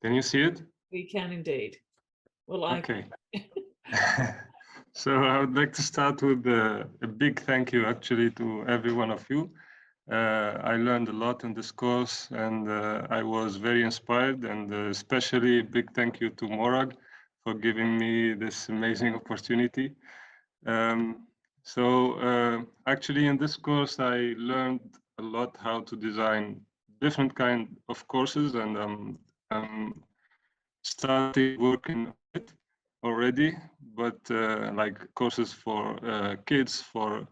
Can you see it? We can indeed. Well, Okay. So I would like to start with a big thank you actually to every one of you. I learned a lot in this course, and I was very inspired, and especially a big thank you to Morag for giving me this amazing opportunity. Actually in this course I learned a lot how to design different kind of courses, and I'm starting working on it already, but like courses for kids, for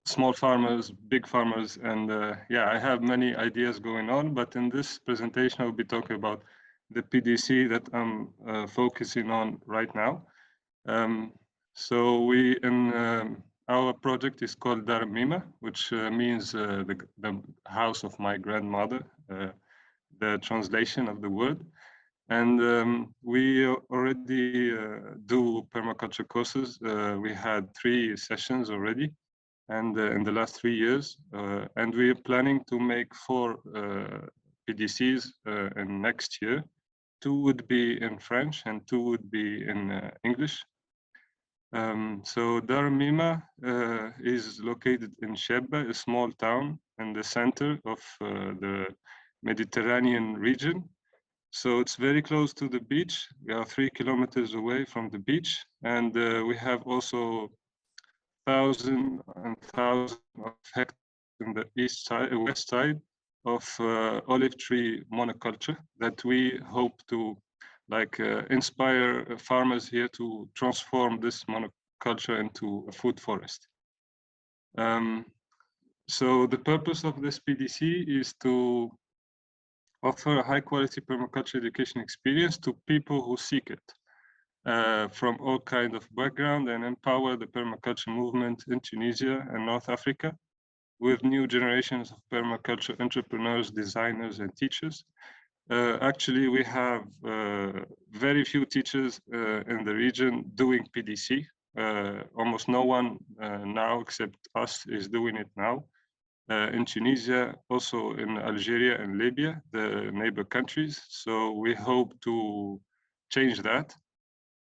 small farmers, big farmers, and yeah, I have many ideas going on, but in this presentation I'll be talking about the PDC that I'm focusing on right now. So our project is called Dar Mima, which means the house of my grandmother, the translation of the word. And we already do permaculture courses. We had 3 sessions already, and in the last 3 years, and we're planning to make 4 PDCs in next year. 2 would be in French and 2 would be in English. So Dar Mima is located in Shebba, a small town in the center of the Mediterranean region. So it's very close to the beach. We are 3 kilometers away from the beach, and we have also thousands and thousands of hectares in the west side of olive tree monoculture that we hope to inspire farmers here to transform this monoculture into a food forest. So the purpose of this PDC is to offer a high quality permaculture education experience to people who seek it from all kinds of background, and empower the permaculture movement in Tunisia and North Africa with new generations of permaculture entrepreneurs, designers, and teachers. Actually, we have very few teachers in the region doing PDC. Almost no one now except us is doing it now. In Tunisia, also in Algeria and Libya, the neighbor countries. So we hope to change that.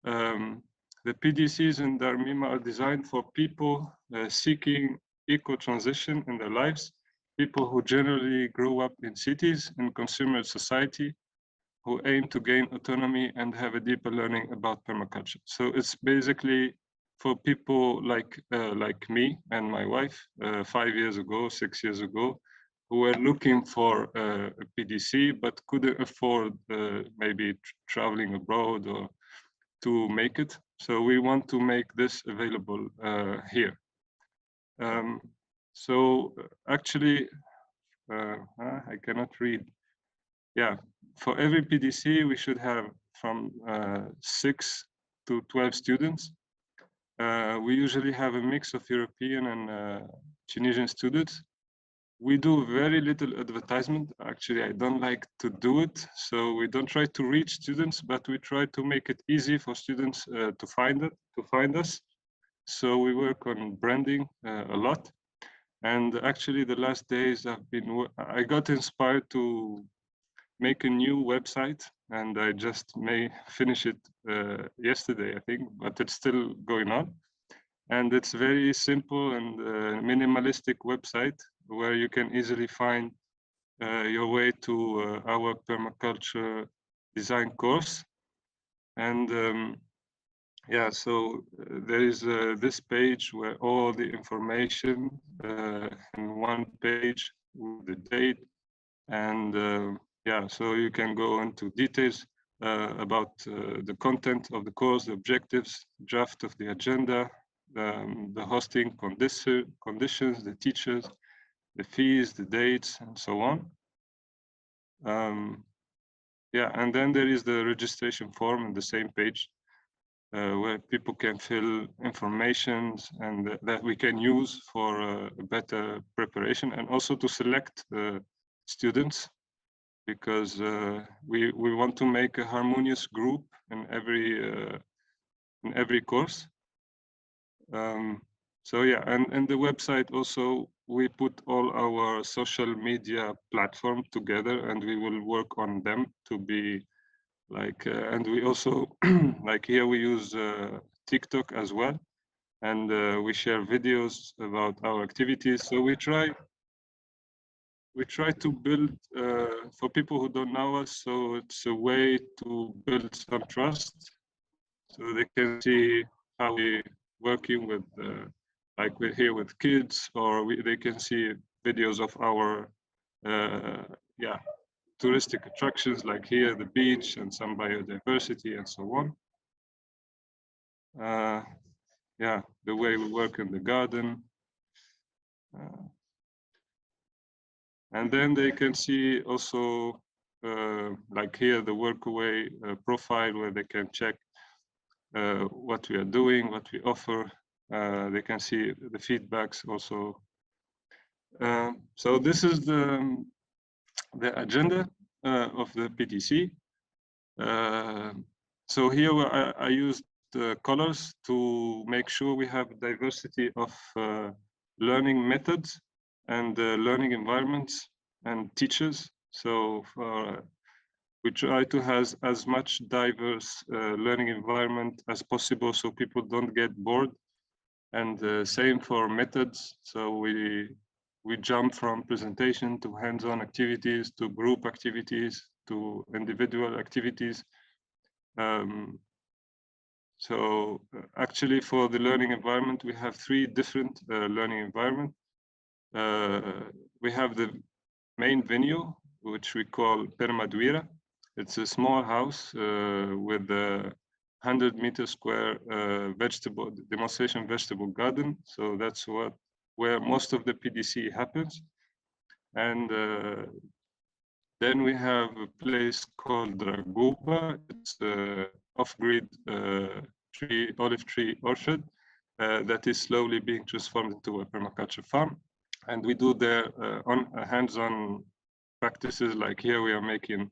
The PDCs in Dar Mima are designed for people seeking eco-transition in their lives, people who generally grow up in cities and consumer society, who aim to gain autonomy and have a deeper learning about permaculture. So it's basically for people like me and my wife 5 years ago, 6 years ago, who were looking for a PDC but couldn't afford maybe traveling abroad or to make it. So we want to make this available here. Actually, I cannot read. Yeah, for every PDC, we should have from 6 to 12 students. We usually have a mix of European and Tunisian students. We do very little advertisement. Actually, I don't like to do it. So we don't try to reach students, but we try to make it easy for students to find us. So we work on branding a lot. And actually, the last days I got inspired to make a new website, and I just may finish it yesterday, I think, but it's still going on. And it's very simple and minimalistic website where you can easily find your way to our permaculture design course. And yeah, so there is this page where all the information in one page with the date, and yeah, so you can go into details about the content of the course, the objectives, draft of the agenda, the hosting conditions, the teachers, the fees, the dates, and so on. Yeah, and then there is the registration form on the same page where people can fill information and that we can use for a better preparation, and also to select students, because we want to make a harmonious group in every course. So yeah, and the website also we put all our social media platform together, and we will work on them to be like, and we also like here we use TikTok as well, and we share videos about our activities. So we try to build for people who don't know us. So it's a way to build some trust, so they can see how we working with like we're here with kids, or they can see videos of our yeah, touristic attractions, like here the beach and some biodiversity and so on. Yeah, the way we work in the garden. And then they can see also like here the workaway profile, where they can check what we are doing, what we offer. They can see the feedbacks also. So this is the agenda of the PTC. So here I used colors to make sure we have diversity of learning methods and learning environments and teachers. So we try to have as much diverse learning environment as possible, so people don't get bored. And same for methods. So we jump from presentation to hands-on activities, to group activities, to individual activities. So actually for the learning environment, we have 3 different learning environments. We have the main venue, which we call Permaduira. It's a small house with a 100-meter square vegetable demonstration vegetable garden. So that's where most of the PDC happens. And then we have a place called Draguba. It's off-grid olive tree orchard that is slowly being transformed into a permaculture farm. And we do there on hands-on practices, like here we are making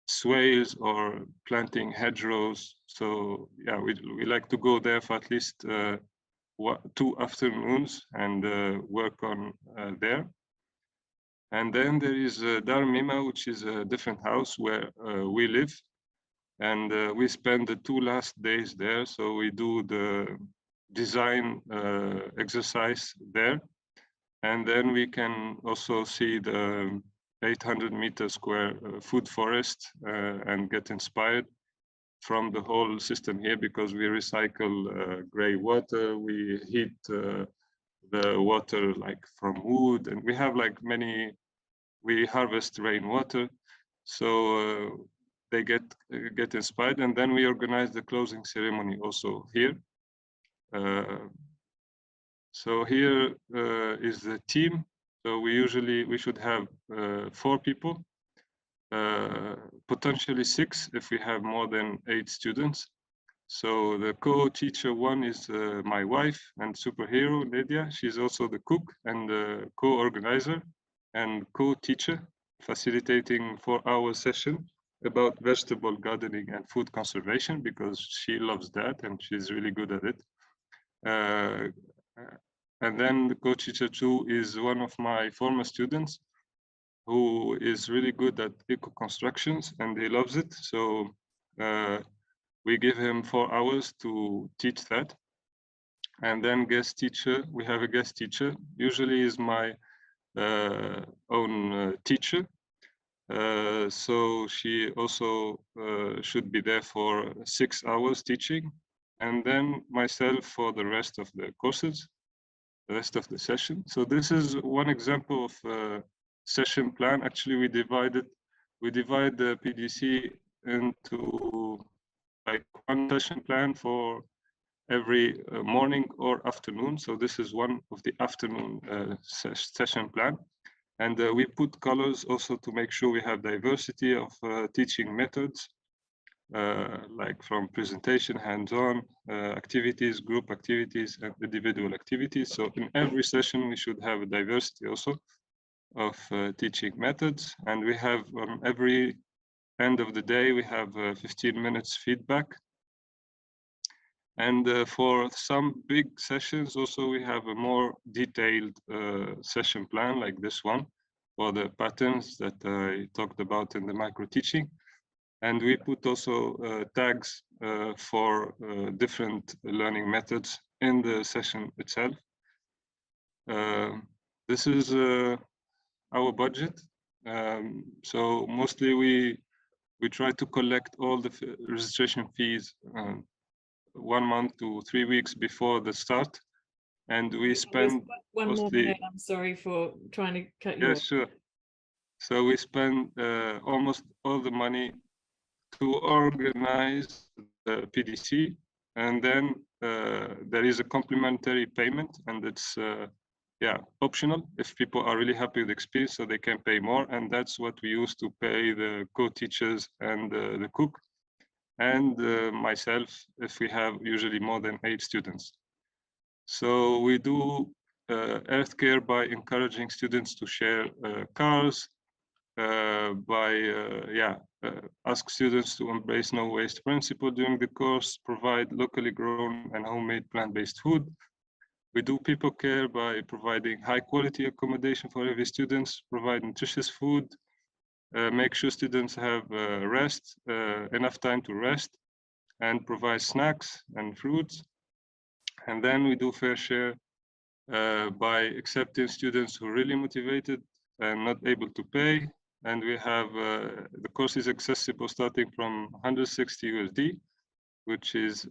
swales or planting hedgerows. So yeah, we like to go there for at least 2 afternoons and work on there. And then there is Dar Mima, which is a different house where we live. And we spend the 2 last days there. So we do the design exercise there. And then we can also see the 800-meter square food forest and get inspired from the whole system here, because we recycle gray water, we heat the water like from wood, and we have like we harvest rainwater. So they get inspired, and then we organize the closing ceremony also here. So here is the team. So we should have 4 people, potentially 6 if we have more than 8 students. So the co-teacher one is my wife and superhero, Lydia. She's also the cook and the co-organizer and co-teacher, facilitating 4-hour session about vegetable gardening and food conservation, because she loves that and she's really good at it. And then the co-teacher 2 is one of my former students, who is really good at eco-constructions and he loves it. So we give him 4 hours to teach that. And then guest teacher, we have a guest teacher, usually is my own teacher. So she also should be there for 6 hours teaching, and then myself for the rest of the courses, the rest of the session. So this is one example of session plan. Actually, we divide the PDC into like one session plan for every morning or afternoon. So this is one of the afternoon session plan. And we put colors also to make sure we have diversity of teaching methods, like from presentation, hands-on activities, group activities, and individual activities. So in every session, we should have a diversity also of teaching methods. And we have on every end of the day, we have 15 minutes feedback. And for some big sessions, also we have a more detailed session plan like this one for the patterns that I talked about in the micro teaching. And we put also tags for different learning methods in the session itself. This is our budget. So mostly we try to collect all the registration fees 1 month to 3 weeks before the start, and we spend one more mostly. minute. I'm sorry for trying to cut you Yeah, off. sure. So we spend almost all the money to organize the PDC, and then there is a complimentary payment, and it's yeah, optional if people are really happy with the experience, so they can pay more, and that's what we use to pay the co-teachers and the cook, and myself if we have usually more than 8 students. So we do earth care by encouraging students to share cars, by ask students to embrace no waste principle during the course, provide locally grown and homemade plant-based food. We do people care by providing high quality accommodation for every students, provide nutritious food, make sure students have rest, enough time to rest, and provide snacks and fruits. And then we do fair share by accepting students who are really motivated and not able to pay. And we have the course is accessible starting from 160 USD, which is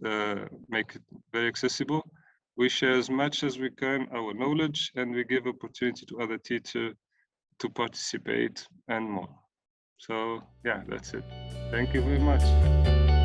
make it very accessible. We share as much as we can our knowledge, and we give opportunity to other teachers to participate and more. So yeah, that's it. Thank you very much.